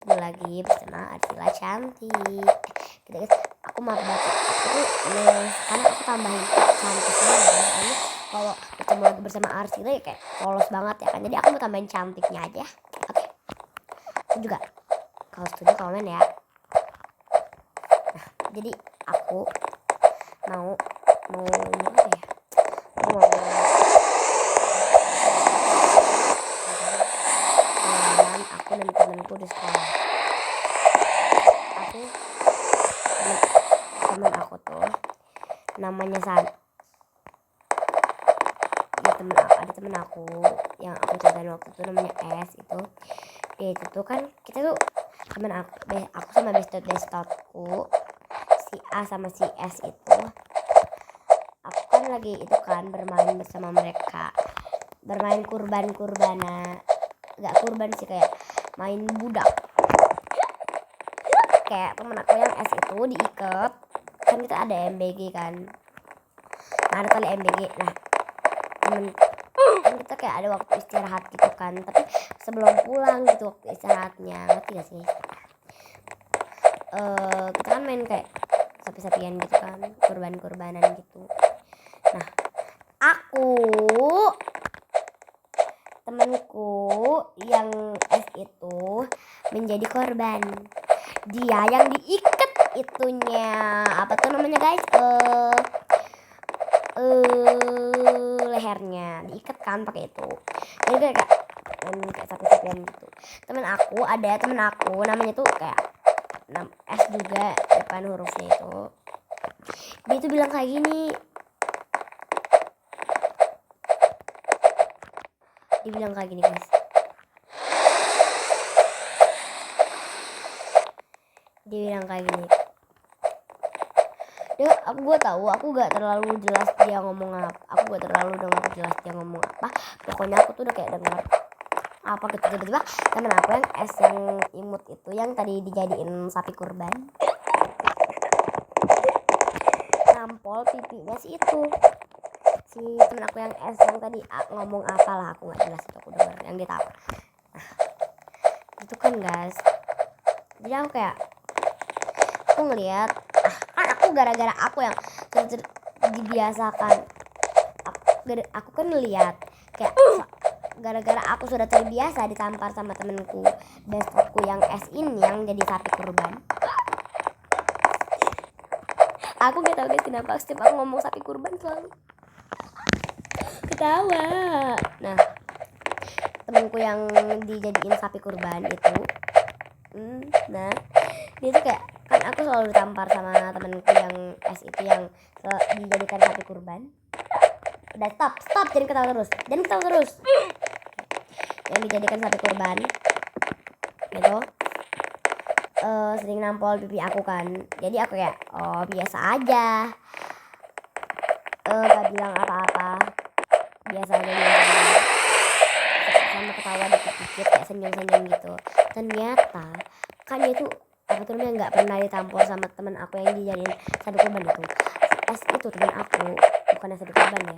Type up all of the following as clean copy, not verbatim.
Ketemu lagi bersama Arsila Cantik. Guys, aku maaf banget. Aku tuh sekarang aku tambahin cantiknya ya. Soalnya kalau ketemu lagi bersama Arsila ya kayak polos banget ya kan. Jadi aku mau tambahin cantiknya aja. Oke. Aku juga kalau setuju komen ya. Nah, jadi aku mau apa ya? Mau pengalaman aku dan temenku di sekolah. Temen aku tuh namanya San. Ada temen aku yang aku ceritain waktu itu namanya S itu. Dia itu tuh kan kita tuh temen aku sama bestotku si A sama si S itu. Aku kan lagi itu kan bermain bersama mereka, bermain kurban-kurbanan, gak kurban sih, kayak main budak. Kayak temen aku yang S itu diikat, kan kita ada MBG kan, nah ada kali MBG. Nah kan kita kayak ada waktu istirahat gitu kan, tapi sebelum pulang gitu waktu istirahatnya, ngerti gak sih? Kita kan main kayak sapi-sapian gitu kan, kurban-kurbanan gitu. Nah temenku yang S itu menjadi korban. Dia yang diikat itunya, apa tuh namanya guys, lehernya diikat kan pakai itu. Jadi kayak sapi-sapian gitu. Temen aku namanya tuh kayak S juga depan hurufnya itu. Dia tuh bilang kayak gini. Dia bilang kayak gini guys. Dia bilang kayak gini. Gue tahu aku gak terlalu jelas dia ngomong apa. Aku gak terlalu dengar jelas dia ngomong apa. Pokoknya aku tuh udah kayak dengar apa gitu. Tiba-tiba temen aku yang S yang imut itu, yang tadi dijadiin sapi kurban, nampol pipinya si itu, si temen aku yang S yang tadi ngomong apalah, aku gak jelas itu, aku dengar yang dia tahu. Nah itu kan guys, jadi aku ngeliat, kan aku gara-gara aku yang dibiasakan, aku kan ngeliat kayak gara-gara aku sudah terbiasa ditampar sama temenku bestku yang S ini yang jadi sapi kurban. Aku gak tahu guys kenapa setiap aku ngomong sapi kurban selalu ketawa. Nah temenku yang dijadiin sapi kurban itu, nah dia tuh kayak, kan aku selalu ditampar sama temenku yang S itu yang dijadikan sapi kurban. Udah stop, jangan ketawa terus. Yang dijadikan sapi kurban gitu, sering nampol pipi aku kan. Jadi aku kayak biasa aja, gak bilang apa-apa, biasa aja sama ketawa dikit-dikit kayak senyum-senyum gitu. Ternyata kan dia tuh apa tuh namanya nggak pernah ditampol sama teman aku yang dijadiin sapi kurban itu. S itu teman aku, bukan sapi kurban ya,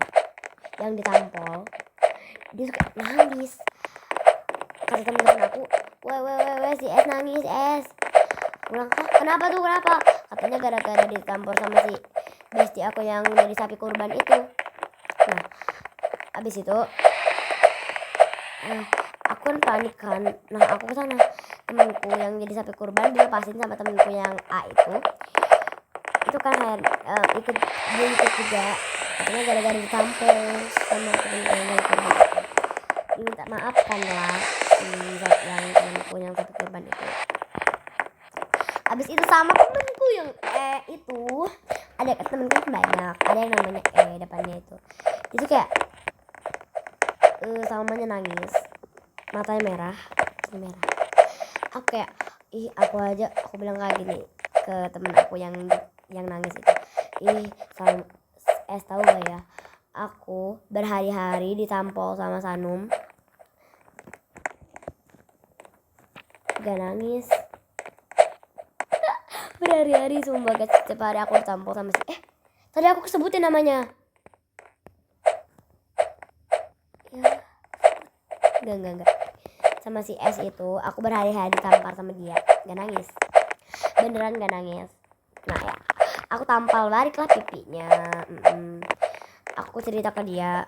yang ditampol. Dia tuh kayak nangis. Kata temen-temen aku, weh si S nangis S. Bilang, kenapa? Katanya gara-gara ditampol sama si bestie aku yang jadi sapi kurban itu. Nah abis itu aku kan panik kan. Nah aku kesana, temenku yang jadi sapi kurban dilepasin sama temenku yang A itu kan dia ikut juga, katanya gara-gara ditampol sama temenku yang jadi kurban itu. Minta maaf kan lah yang temenku yang sapi kurban itu. Abis itu sama temenku yang itu, ada temenku banyak, ada yang namanya depannya itu kayak samanya nangis, matanya merah. Aku kayak aku bilang kayak gini ke temen aku yang nangis itu, S tahu gak ya, aku berhari-hari ditampol sama Sanum gak nangis. Berhari-hari sumpah guys, setiap hari aku ditampol sama si tadi aku kesebutin namanya ya, enggak sama si S itu aku berhari-hari ditampar sama dia, gak nangis, beneran gak nangis. Nah ya aku tampal balik lah pipinya. Aku cerita ke dia,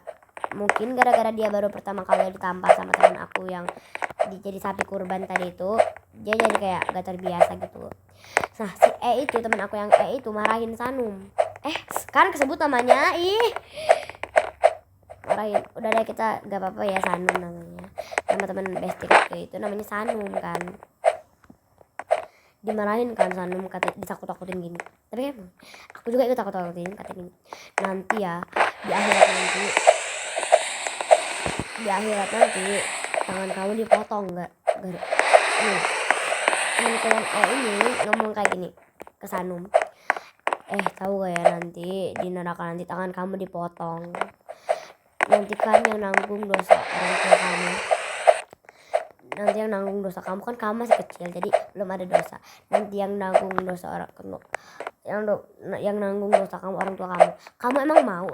mungkin gara-gara dia baru pertama kali ditampar sama teman aku yang jadi sapi kurban tadi itu, dia jadi kayak gak terbiasa gitu. Nah si E itu, teman aku yang E itu marahin Sanum. Kan kesebut namanya, marahin. Udah deh kita gak apa-apa ya, Sanum namanya, sama teman bestie itu namanya Sanum kan. Dimarahin kan Sanum, kata ditakut-takutin gini. Tapi emang aku juga ikut takut-takutin, kata gini, nanti ya di akhirat nanti tangan kamu dipotong nggak nih. Temen kalian ini ngomong kayak gini ke Sanum, tahu gak ya nanti di neraka nanti tangan kamu dipotong, nanti kan yang nanggung dosa orang tua kamu, nanti yang nanggung dosa kamu kan kamu masih kecil jadi belum ada dosa, nanti yang nanggung dosa orang yang nanggung dosa kamu orang tua kamu emang mau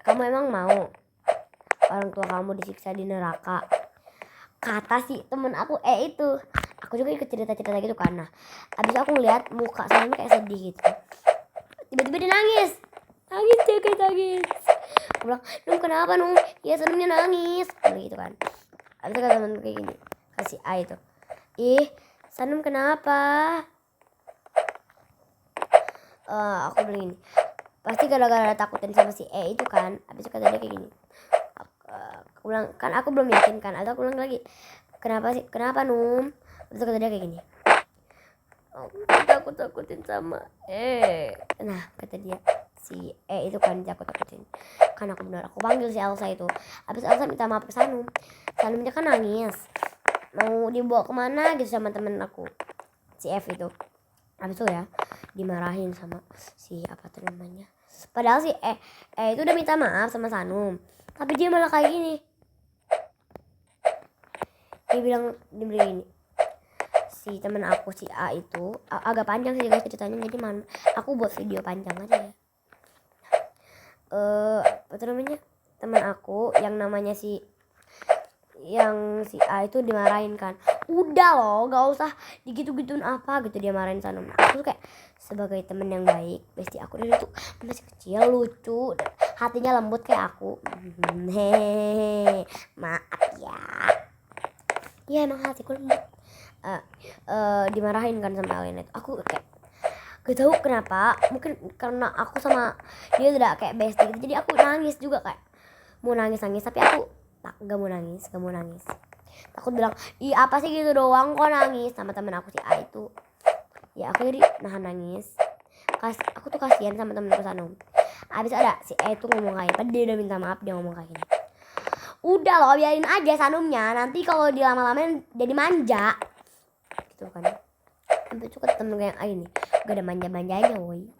kamu emang mau orang tua kamu disiksa di neraka, kata si temen aku itu. Aku juga ikut cerita-cerita gitu kan. Nah abis aku ngeliat muka Sanum kayak sedih gitu, tiba-tiba dia nangis aku bilang, Num kenapa Num? Ya Sanumnya nangis gitu kan. Abis itu kata temen kayak gini, kasih A itu, Sanum kenapa? Aku bilang gini, pasti gara-gara takutin sama si E itu kan. Abis itu kata dia kayak gini, aku bilang kan aku belum yakin kan, atau aku bilang lagi, kenapa Num? Abis itu kata dia kayak gini, aku takutin sama nah kata dia si itu kan takut-takutin kan. Aku panggil si Elsa itu. Abis Elsa minta maaf ke Sanumnya kan nangis, mau dibawa kemana gitu sama temen aku si F itu. Abis itu ya dimarahin sama si apa tuh namanya, padahal si itu udah minta maaf sama Sanum, tapi dia malah kayak gini. Dia bilang gini, si temen aku si A itu agak panjang sih guys ceritanya, jadi aku buat video panjang aja ya. Apa namanya, temen aku yang namanya si A itu dimarahin kan, udah loh gak usah digitu-gituin apa gitu, dia marahin Sanum. Aku tuh kayak sebagai temen yang baik, bestie aku dari itu masih kecil lucu dan hatinya lembut kayak aku. Hehehe, maaf ya emang hatiku lembut. Dimarahin kan sama Alina itu. Aku kayak gak tahu kenapa, mungkin karena aku sama dia tidak kayak bestie gitu, jadi aku nangis juga, kayak mau nangis tapi aku gak mau nangis. Takut bilang, apa sih gitu doang kok nangis sama temen aku si A itu. Ya aku jadi nahan nangis. Aku tuh kasihan sama temenku Sanum. Abis ada si A itu ngomong kayak, padahal dia udah minta maaf, dia ngomong kayak gini, udah loh biarin aja Sanumnya, nanti kalau dilama-lamain jadi manja gitu kan. Sampai itu kata temen gue yang ini, gak ada manja-manjanya woi.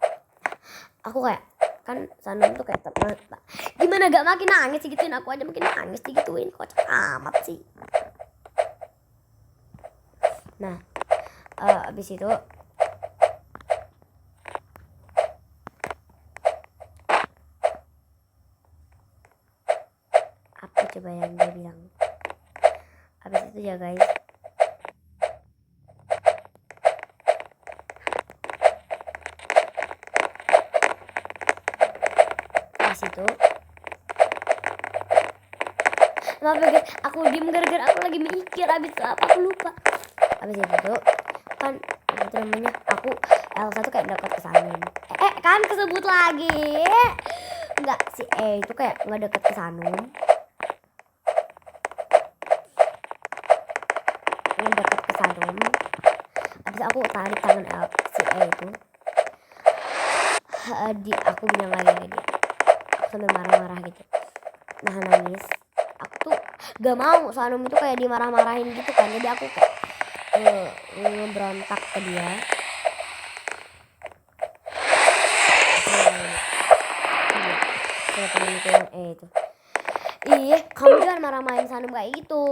Aku kayak kan Sanum tuh kayak gimana gak makin nangis sih gituin aku aja, makin nangis digituin, kocak amat sih. Nah abis itu apa coba yang dia bilang abis itu ya guys, itu maaf ya guys, aku diem gara-gara aku lagi mikir abis itu apa aku lupa. Abis itu kan apa namanya, aku Elsa tuh kayak deket ke Sanum, kan kesebut lagi enggak, si itu kayak nggak deket ke Sanum, deket ke Sanum. Abis aku tarik tangan si itu, aku bilang lagi ke dia, sambil marah-marah gitu, nahan nangis. Aku tuh gak mau Sanum itu kayak dimarah-marahin gitu kan, jadi aku kayak ngeberontak ke dia. Kayak temenku yang itu, kamu jangan marah-marahin Sanum kayak gitu.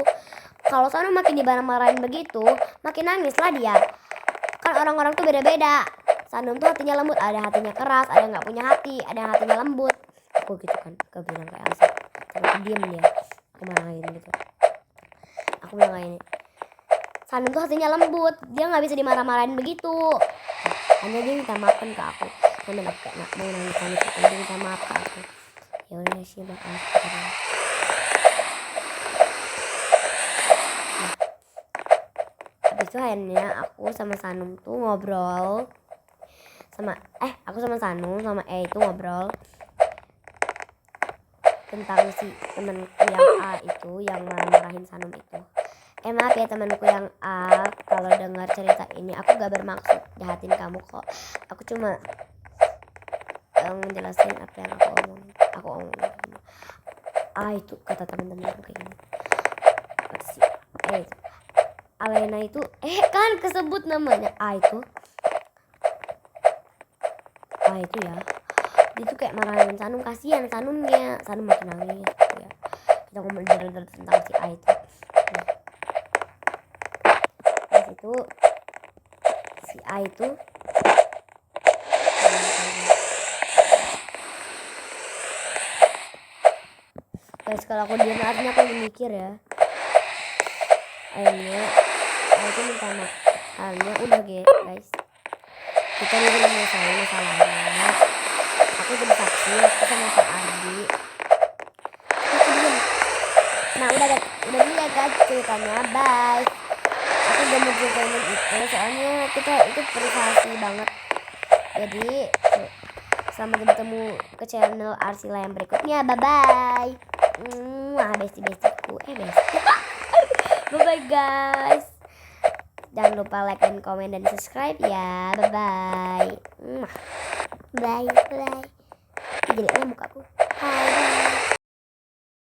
Kalau Sanum makin dimarah-marahin begitu, makin nangis lah dia. Kan orang-orang tuh beda-beda. Sanum tuh hatinya lembut, ada hatinya keras, ada yang nggak punya hati, ada yang hatinya lembut. Aku gitu kan, aku bilang kayak Elsa, tapi aku diem dia, aku marahin gitu. aku bilang kayak ini. Sanum tuh hatinya lembut, dia nggak bisa dimarah-marahin begitu. Hanya dia minta maaf kan ke aku. Sampai aku kayak mau nangis dia minta maaf ke aku. Ya udah sih maaf. Habis itu akhirnya aku sama Sanum tuh ngobrol sama aku sama Sanum sama itu ngobrol tentang si temenku yang A itu yang marah-marahin Sanum itu. Maaf ya temanku yang A, kalau dengar cerita ini aku gak bermaksud jahatin kamu kok. Aku cuma ngejelasin apa yang aku omongin. Itu kata teman-teman aku kayak gini. Alena itu kan kesebut namanya itu ya, dia tuh kayak marahin Sanum, kasihan Sanumnya, Sanum makin nangis gitu ya. Kita ngomong tentang si itu. Nah, itu si itu guys, kalau aku diam artinya aku mikir ya. Akhirnya itu minta maaf. Akhirnya udah guys, kita udah menyelesaikan masalahnya. Aku jadi saksi aku sama Kak Ardi. Nah udah dulu ya guys ceritanya, bye. Aku gak mau ceritain itu soalnya kita itu privasi banget. Jadi sampai bertemu ke channel Arsila yang berikutnya, bye bye. Besti-bestiku besti. Bye bye guys. Jangan lupa like dan komen dan subscribe ya. Bye bye. Bye bye. Jadi mukaku.